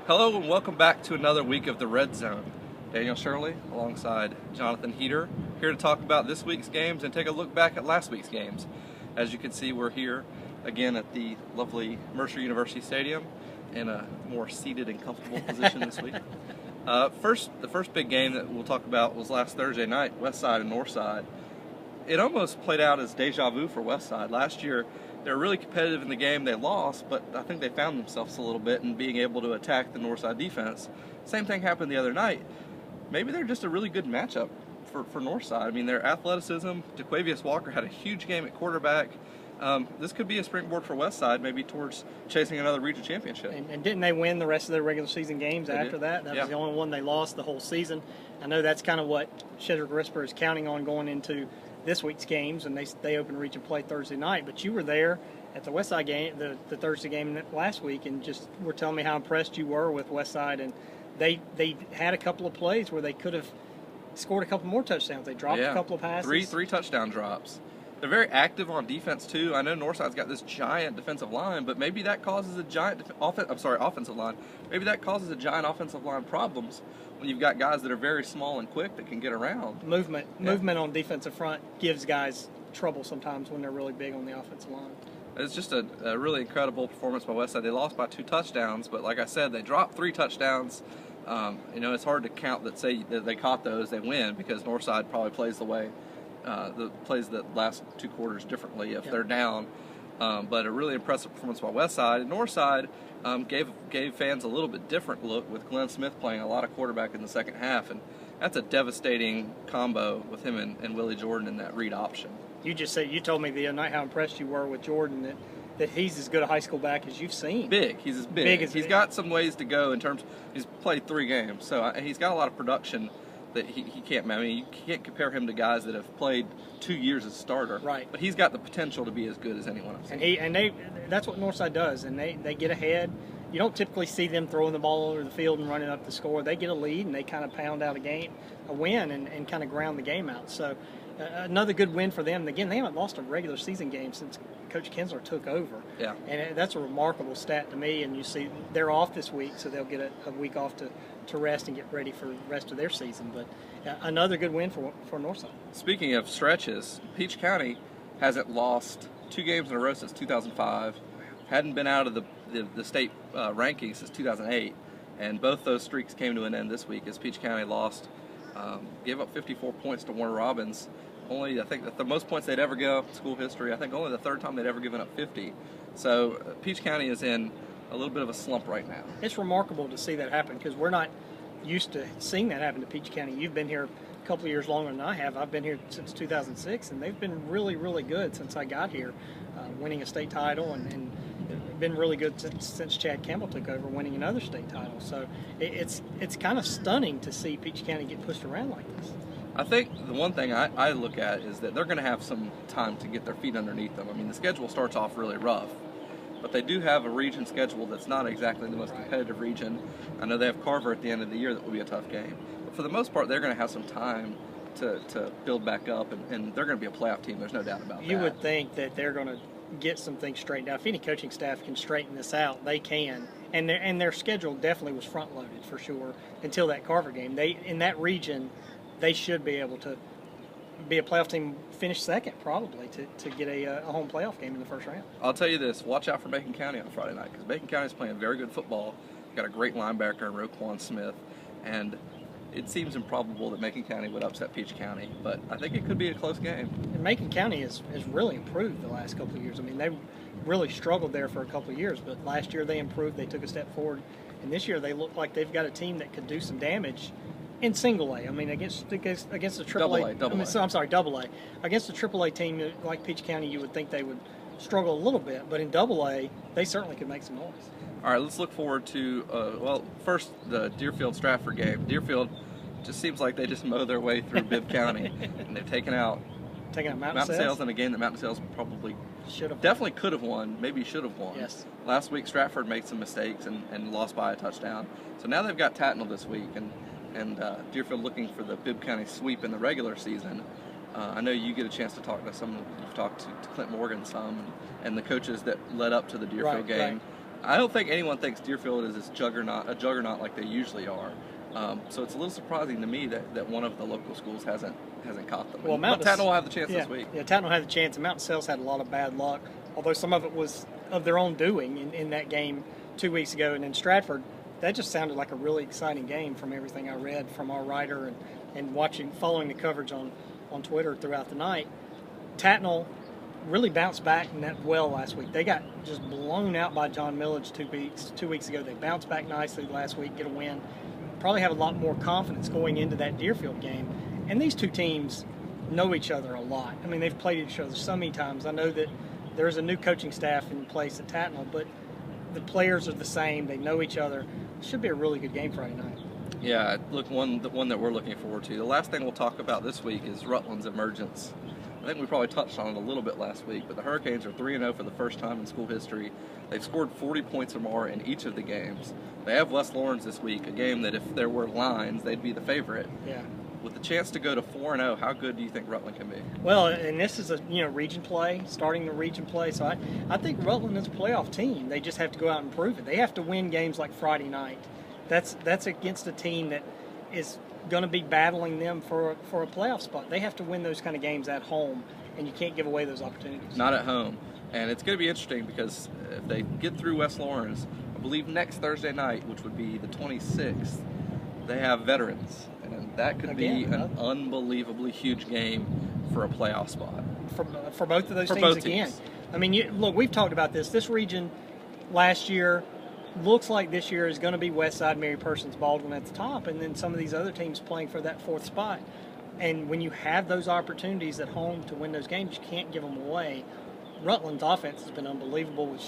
Hello and welcome back to another week of the Red Zone. Daniel Shirley alongside Jonathan Heeter here to talk about this week's games and take a look back at last week's games. As you can see, we're here again at the lovely Mercer University Stadium in a more seated and comfortable position this week. The first big game that we'll talk about was last Thursday night, Westside and Northside. It almost played out as deja vu for Westside. Last year, they were really competitive in the game. They lost, but I think they found themselves a little bit in being able to attack the Northside defense. Same thing happened the other night. Maybe they're just a really good matchup for Northside. I mean, their athleticism, DeQuavius Walker had a huge game at quarterback. This could be a springboard for Westside, maybe towards chasing another region championship. And didn't they win the rest of their regular season games after that? That was the only one they lost the whole season. I know that's kind of what Shedrick Risper is counting on going into this week's games, and they open region play Thursday night. But you were there at the Westside game, the Thursday game last week, and just were telling me how impressed you were with Westside. And they had a couple of plays where they could have scored a couple more touchdowns. They dropped a couple of passes. Three touchdown drops. They're very active on defense too. I know Northside's got this giant defensive line, but maybe that causes a giant offensive line. Maybe that causes a giant offensive line problems when you've got guys that are very small and quick that can get around. Movement on defensive front gives guys trouble sometimes when they're really big on the offensive line. It's just a really incredible performance by Westside. They lost by 2 touchdowns, but like I said, they dropped 3 touchdowns. It's hard to count that say that they caught those, they win, because Northside probably plays the last 2 quarters differently if they're down. But a really impressive performance by Westside. And Northside gave fans a little bit different look with Glenn Smith playing a lot of quarterback in the second half, and that's a devastating combo with him and Willie Jordan in that read option. You told me the other night how impressed you were with Jordan, that he's as good a high school back as you've seen. He's as big. He's got some ways to go in terms. He's played 3 games, so he's got a lot of production that he can't. I mean, you can't compare him to guys that have played 2 years as a starter. Right. But he's got the potential to be as good as anyone I've seen. And that's what Northside does, and they get ahead. You don't typically see them throwing the ball over the field and running up the score. They get a lead and they kind of pound out a win, and kind of ground the game out. So another good win for them. Again, they haven't lost a regular season game since Coach Kinsler took over. Yeah. And that's a remarkable stat to me. And you see they're off this week, so they'll get a week off to rest and get ready for the rest of their season. But another good win for Northside. Speaking of stretches, Peach County hasn't lost 2 games in a row since 2005. Hadn't been out of the state rankings since 2008. And both those streaks came to an end this week as Peach County lost, gave up 54 points to Warner Robins. I think the most points they'd ever given up in school history. I think only the 3rd time they'd ever given up 50. So Peach County is in a little bit of a slump right now. It's remarkable to see that happen because we're not used to seeing that happen to Peach County. You've been here a couple of years longer than I have. I've been here since 2006, and they've been really, really good since I got here, winning a state title and been really good since Chad Campbell took over, winning another state title. So it's kind of stunning to see Peach County get pushed around like this. I think the one thing I look at is that they're going to have some time to get their feet underneath them. I mean, the schedule starts off really rough, but they do have a region schedule that's not exactly the most competitive region. I know they have Carver at the end of the year that will be a tough game. But for the most part, they're going to have some time to build back up, and they're going to be a playoff team. There's no doubt about that. You would think that they're going to get some things straightened out. If any coaching staff can straighten this out, they can. And their schedule definitely was front-loaded for sure until that Carver game. In that region, they should be able to be a playoff team, finish second probably to get a home playoff game in the first round. I'll tell you this, watch out for Macon County on Friday night, because Macon County is playing very good football. They've got a great linebacker in Roquan Smith, and it seems improbable that Macon County would upset Peach County, but I think it could be a close game. And Macon County has really improved the last couple of years. I mean, they really struggled there for a couple of years, but last year they improved, they took a step forward, and this year they look like they've got a team that could do some damage in single A. I mean, against the Triple A. Double A. Against the Triple A team like Peach County, you would think they would struggle a little bit, but in Double A, they certainly could make some noise. All right, let's look forward to, first the Deerfield-Stratford game. Deerfield just seems like they just mow their way through Bibb County, and they've taken out Mountain Sales in a game that Mountain Sales probably definitely could have won, maybe should have won. Yes. Last week, Stratford made some mistakes and lost by a touchdown. So now they've got Tattnall this week, and Deerfield looking for the Bibb County sweep in the regular season. I know you get a chance to talk to some. You've talked to Clint Morgan some, and the coaches that led up to the Deerfield game. I don't think anyone thinks Deerfield is a juggernaut like they usually are. So it's a little surprising to me that one of the local schools hasn't caught them. Well, but Tattnall will have the chance this week. Yeah, Tattnall had the chance, and Mountain Sales had a lot of bad luck, although some of it was of their own doing in that game 2 weeks ago. And in Stratford, that just sounded like a really exciting game from everything I read from our writer and following the coverage on Twitter throughout the night. Tattnall really bounced back well last week. They got just blown out by John Millage 2 weeks ago. They bounced back nicely last week, get a win. Probably have a lot more confidence going into that Deerfield game. And these two teams know each other a lot. I mean, they've played each other so many times. I know that there's a new coaching staff in place at Tattnall, but the players are the same. They know each other. It should be a really good game Friday night. Yeah, look, the one that we're looking forward to. The last thing we'll talk about this week is Rutland's emergence. I think we probably touched on it a little bit last week, but the Hurricanes are 3-0 for the first time in school history. They've scored 40 points or more in each of the games. They have West Lawrence this week, a game that if there were lines, they'd be the favorite. Yeah. With the chance to go to 4-0, how good do you think Rutland can be? Well, and this is a region play, starting the region play. So I think Rutland is a playoff team. They just have to go out and prove it. They have to win games like Friday night. That's against a team that is going to be battling them for a playoff spot. They have to win those kind of games at home, and you can't give away those opportunities. Not at home. And it's going to be interesting because if they get through West Lawrence, I believe next Thursday night, which would be the 26th, they have Veterans. And that could be an unbelievably huge game for a playoff spot. For both of those teams again. I mean, look, we've talked about this. This region last year looks like this year is going to be Westside, Mary Persons, Baldwin at the top, and then some of these other teams playing for that fourth spot. And when you have those opportunities at home to win those games, you can't give them away. Rutland's offense has been unbelievable with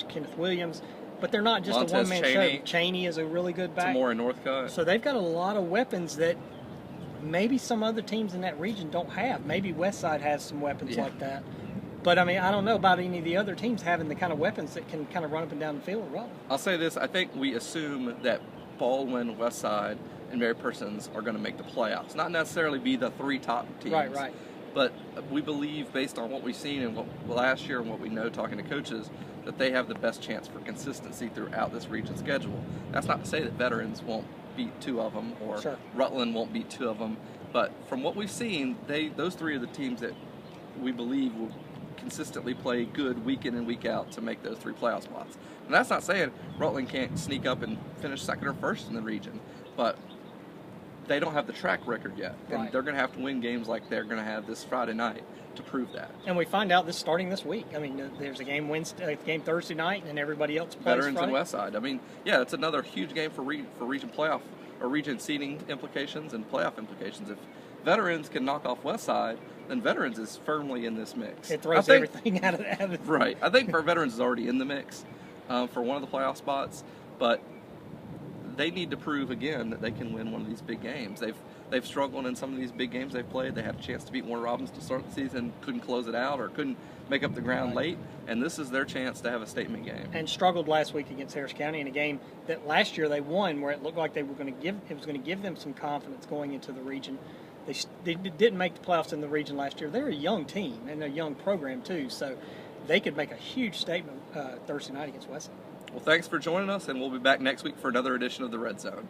Kenneth Williams, but they're not just a one-man show. Cheney is a really good back. Tamora Northcutt. So they've got a lot of weapons that maybe some other teams in that region don't have. Maybe Westside has some weapons like that. But, I mean, I don't know about any of the other teams having the kind of weapons that can kind of run up and down the field at Rutland. I'll say this. I think we assume that Baldwin, Westside, and Mary Persons are going to make the playoffs. Not necessarily be the three top teams. Right. But we believe, based on what we've seen and what last year and what we know talking to coaches, that they have the best chance for consistency throughout this region schedule. That's not to say that Veterans won't beat two of them or Rutland won't beat two of them. But from what we've seen, those three are the teams that we believe will consistently play good week in and week out to make those three playoff spots. And that's not saying Rutland can't sneak up and finish second or first in the region, but they don't have the track record yet. And they're going to have to win games like they're going to have this Friday night to prove that. And we find out this starting this week. I mean, there's a game Thursday night, and everybody else plays Veterans Friday. and Westside. I mean, yeah, it's another huge game for region playoff or region seeding implications and playoff implications. If Veterans can knock off Westside, then Veterans is firmly in this mix. It throws everything out of it. Right. I think Veterans is already in the mix for one of the playoff spots, but they need to prove again that they can win one of these big games. They've struggled in some of these big games they've played. They had a chance to beat Warner Robins to start the season, couldn't close it out or couldn't make up the ground late, and this is their chance to have a statement game. And struggled last week against Harris County in a game that last year they won, where it looked like it was going to give them some confidence going into the region. They didn't make the playoffs in the region last year. They're a young team and a young program too, so they could make a huge statement Thursday night against Westside. Well, thanks for joining us, and we'll be back next week for another edition of the Red Zone.